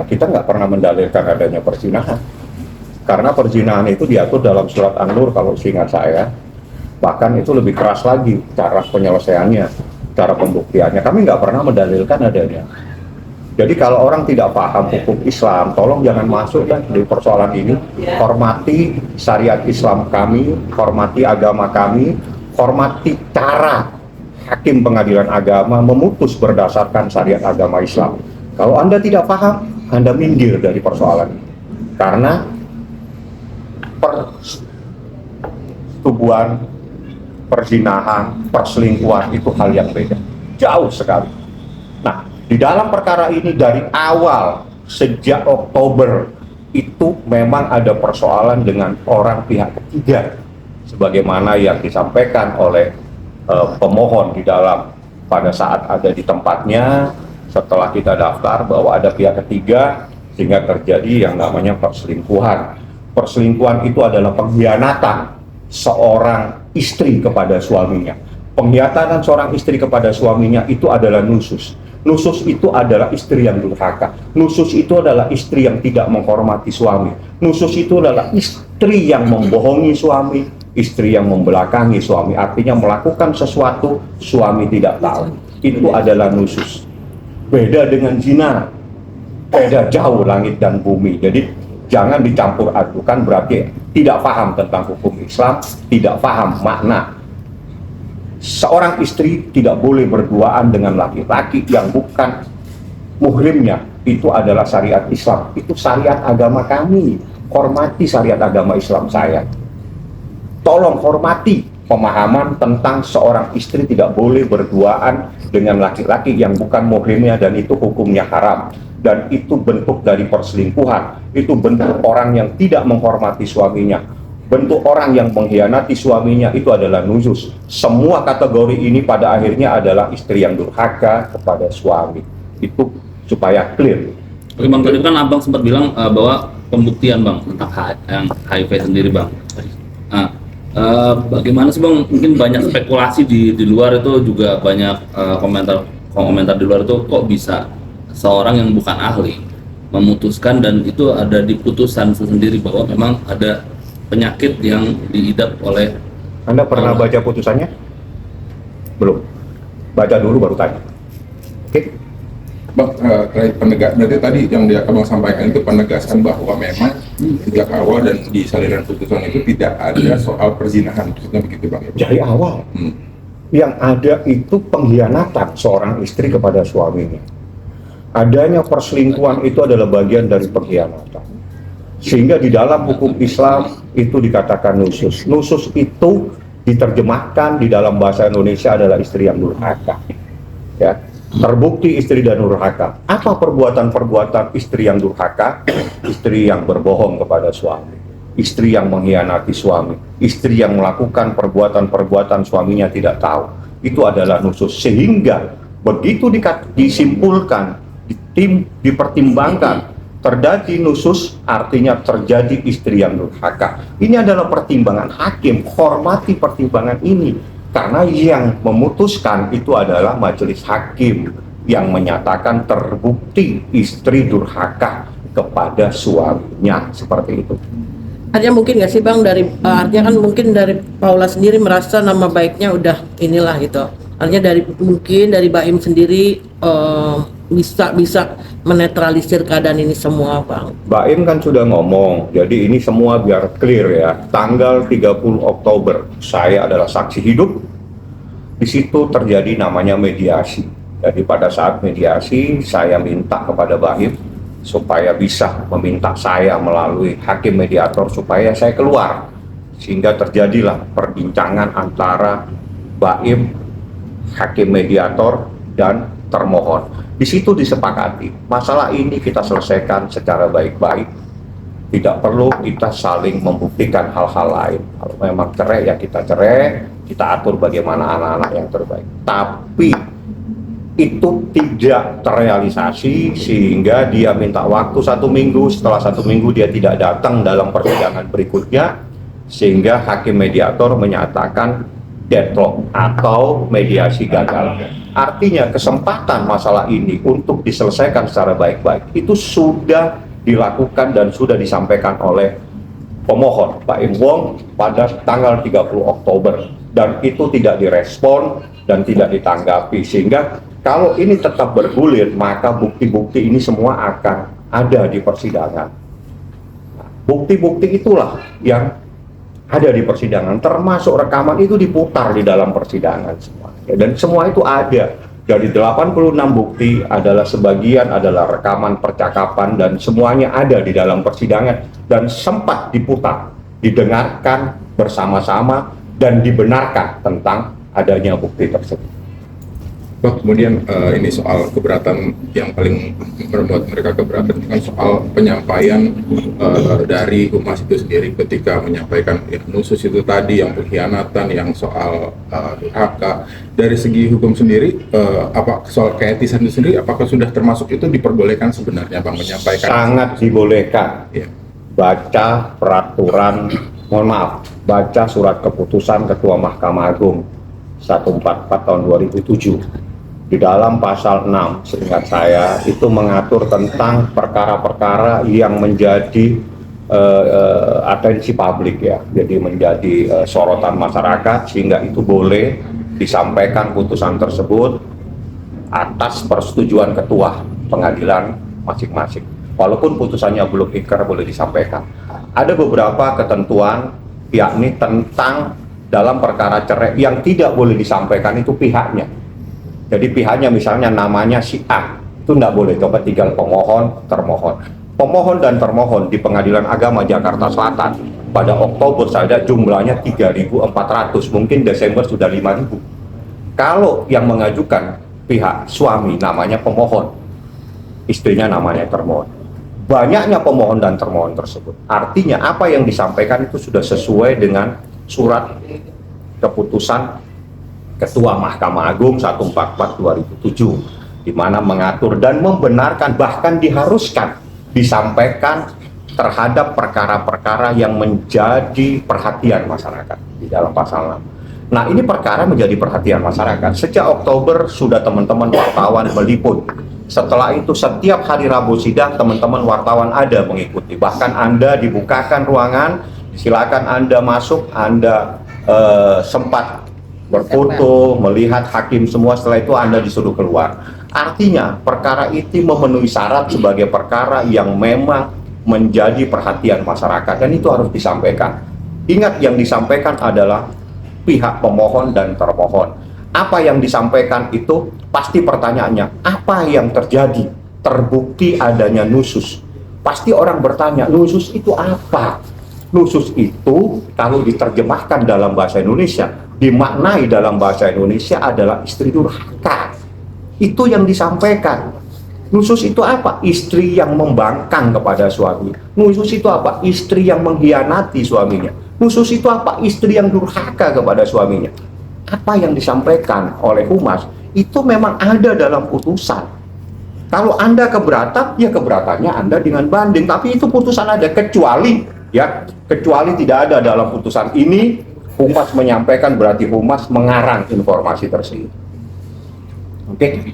kita nggak pernah mendalilkan adanya perzinahan. Karena perzinahan itu diatur dalam surat An-Nur kalau seingat saya. Bahkan itu lebih keras lagi cara penyelesaiannya, cara pembuktiannya. Kami nggak pernah mendalilkan adanya. Jadi kalau orang tidak paham hukum Islam, tolong jangan masuk kan di persoalan ini. Hormati syariat Islam kami, hormati agama kami, hormati cara hakim pengadilan agama memutus berdasarkan syariat agama Islam. Kalau Anda tidak paham, Anda minggir dari persoalan ini. Karena persetubuhan, perzinahan, perselingkuhan itu hal yang beda, jauh sekali. Nah, di dalam perkara ini dari awal sejak Oktober itu memang ada persoalan dengan orang pihak ketiga, sebagaimana yang disampaikan oleh pemohon di dalam pada saat ada di tempatnya setelah kita daftar bahwa ada pihak ketiga sehingga terjadi yang namanya perselingkuhan. Perselingkuhan itu adalah pengkhianatan seorang istri kepada suaminya. Pengkhianatan seorang istri kepada suaminya itu adalah nusus. Nusus itu adalah istri yang durhaka. Nusus itu adalah istri yang tidak menghormati suami. Nusus itu adalah istri yang membohongi suami, istri yang membelakangi suami. Artinya melakukan sesuatu suami tidak tahu. Itu adalah nusus. Beda dengan zina. Beda jauh langit dan bumi. Jadi jangan dicampur adukan, berarti tidak paham tentang hukum Islam, tidak paham makna. Seorang istri tidak boleh berduaan dengan laki-laki yang bukan muhrimnya. Itu adalah syariat Islam, itu syariat agama kami. Hormati syariat agama Islam saya. Tolong hormati pemahaman tentang seorang istri tidak boleh berduaan dengan laki-laki yang bukan muhrimnya dan itu hukumnya haram. Dan itu bentuk dari perselingkuhan, itu bentuk orang yang tidak menghormati suaminya, bentuk orang yang mengkhianati suaminya, itu adalah nusus. Semua kategori ini pada akhirnya adalah istri yang durhaka kepada suami. Itu supaya clear. Oke Bang, tadi kan Abang sempat bilang bahwa pembuktian Bang tentang yang HIV sendiri Bang. Nah, bagaimana sih Bang, mungkin banyak spekulasi di luar itu juga banyak komentar di luar itu kok bisa seorang yang bukan ahli memutuskan dan itu ada di putusan sendiri bahwa memang ada penyakit yang diidap oleh. Anda pernah baca putusannya? Belum? Baca dulu baru tanya. Oke? Bang, terkait penegasan, berarti tadi yang Abang sampaikan itu penegasan bahwa memang sejak awal dan di salinan putusan itu tidak ada soal perzinahan, maksudnya begitu Bang? Dari awal. Yang ada itu pengkhianatan seorang istri kepada suaminya. Adanya perselingkuhan itu adalah bagian dari pengkhianatan. Sehingga di dalam hukum Islam itu dikatakan nusus. Nusus itu diterjemahkan di dalam bahasa Indonesia adalah istri yang durhaka. Ya, terbukti istri dan durhaka. Apa perbuatan-perbuatan istri yang durhaka? Istri yang berbohong kepada suami, istri yang mengkhianati suami, istri yang melakukan perbuatan-perbuatan suaminya tidak tahu. Itu adalah nusus. Sehingga begitu disimpulkan, dipertimbangkan terjadi nusus, artinya terjadi istri yang durhaka. Ini adalah pertimbangan hakim. Hormati pertimbangan ini karena yang memutuskan itu adalah majelis hakim yang menyatakan terbukti istri durhaka kepada suaminya, seperti itu. Artinya mungkin nggak sih Bang artinya kan mungkin dari Paula sendiri merasa nama baiknya udah inilah gitu. Artinya mungkin dari Baim sendiri bisa menetralisir keadaan ini semua Bang. Baim kan sudah ngomong, jadi ini semua biar clear ya. Tanggal 30 Oktober saya adalah saksi hidup. Di situ terjadi namanya mediasi. Jadi pada saat mediasi saya minta kepada Baim supaya bisa meminta saya melalui hakim mediator supaya saya keluar, sehingga terjadilah perbincangan antara Baim, hakim mediator, dan termohon. Di situ disepakati masalah ini kita selesaikan secara baik-baik, tidak perlu kita saling membuktikan hal-hal lain. Kalau memang cerai ya kita cerai, kita atur bagaimana anak-anak yang terbaik. Tapi itu tidak terrealisasi sehingga dia minta waktu 1 minggu. Setelah 1 minggu dia tidak datang dalam persidangan berikutnya, sehingga hakim mediator menyatakan deadlock atau mediasi gagal. Artinya kesempatan masalah ini untuk diselesaikan secara baik-baik itu sudah dilakukan dan sudah disampaikan oleh pemohon Pak Im Wong pada tanggal 30 Oktober dan itu tidak direspon dan tidak ditanggapi, sehingga kalau ini tetap bergulir maka bukti-bukti ini semua akan ada di persidangan. Bukti-bukti itulah yang ada di persidangan, termasuk rekaman itu diputar di dalam persidangan semua. Dan semua itu ada. Dari 86 bukti adalah sebagian adalah rekaman percakapan dan semuanya ada di dalam persidangan dan sempat diputar, didengarkan bersama-sama dan dibenarkan tentang adanya bukti tersebut. Pak, kemudian ini soal keberatan yang paling membuat mereka keberatan kan soal penyampaian dari humas itu sendiri ketika menyampaikan ya, nusus itu tadi, yang pengkhianatan, yang soal durhaka. Dari segi hukum sendiri, apa soal keetisan itu sendiri, apakah sudah termasuk itu diperbolehkan sebenarnya Bang menyampaikan? Sangat dibolehkan. Ya. Baca peraturan, mohon maaf, baca surat keputusan Ketua Mahkamah Agung 144 tahun 2007. Di dalam pasal 6, seingat saya, itu mengatur tentang perkara-perkara yang menjadi atensi publik ya, jadi menjadi sorotan masyarakat, sehingga itu boleh disampaikan putusan tersebut atas persetujuan ketua pengadilan masing-masing. Walaupun putusannya belum ingkrah boleh disampaikan. Ada beberapa ketentuan, yakni tentang dalam perkara cerai yang tidak boleh disampaikan itu pihaknya. Jadi pihaknya misalnya namanya si A, itu tidak boleh, coba tinggal pemohon, termohon. Pemohon dan termohon di Pengadilan Agama Jakarta Selatan pada Oktober saja jumlahnya 3.400, mungkin Desember sudah 5.000. Kalau yang mengajukan pihak suami namanya pemohon, istrinya namanya termohon. Banyaknya pemohon dan termohon tersebut. Artinya apa yang disampaikan itu sudah sesuai dengan surat keputusan Ketua Mahkamah Agung 144/2007, di mana mengatur dan membenarkan, bahkan diharuskan disampaikan terhadap perkara-perkara yang menjadi perhatian masyarakat di dalam pasal 6. Nah, ini perkara menjadi perhatian masyarakat. Sejak Oktober sudah teman-teman wartawan meliput. Setelah itu setiap hari Rabu sidang teman-teman wartawan ada mengikuti. Bahkan Anda dibukakan ruangan, silakan Anda masuk, Anda sempat berfoto, melihat hakim semua, setelah itu Anda disuruh keluar. Artinya perkara itu memenuhi syarat sebagai perkara yang memang menjadi perhatian masyarakat dan itu harus disampaikan. Ingat, yang disampaikan adalah pihak pemohon dan termohon. Apa yang disampaikan itu pasti pertanyaannya, apa yang terjadi? Terbukti adanya nusus. Pasti orang bertanya, nusus itu apa? Nusus itu kalau diterjemahkan dalam bahasa Indonesia, dimaknai dalam bahasa Indonesia adalah istri durhaka. Itu yang disampaikan. Nusus itu apa? Istri yang membangkang kepada suami. Nusus itu apa? Istri yang mengkhianati suaminya. Nusus itu apa? Istri yang durhaka kepada suaminya. Apa yang disampaikan oleh humas itu memang ada dalam putusan. Kalau Anda keberatan, ya keberatannya Anda dengan banding. Tapi itu putusan ada, kecuali ya, kecuali tidak ada dalam putusan ini. Humas menyampaikan berarti humas mengarang informasi tersebut. Oke.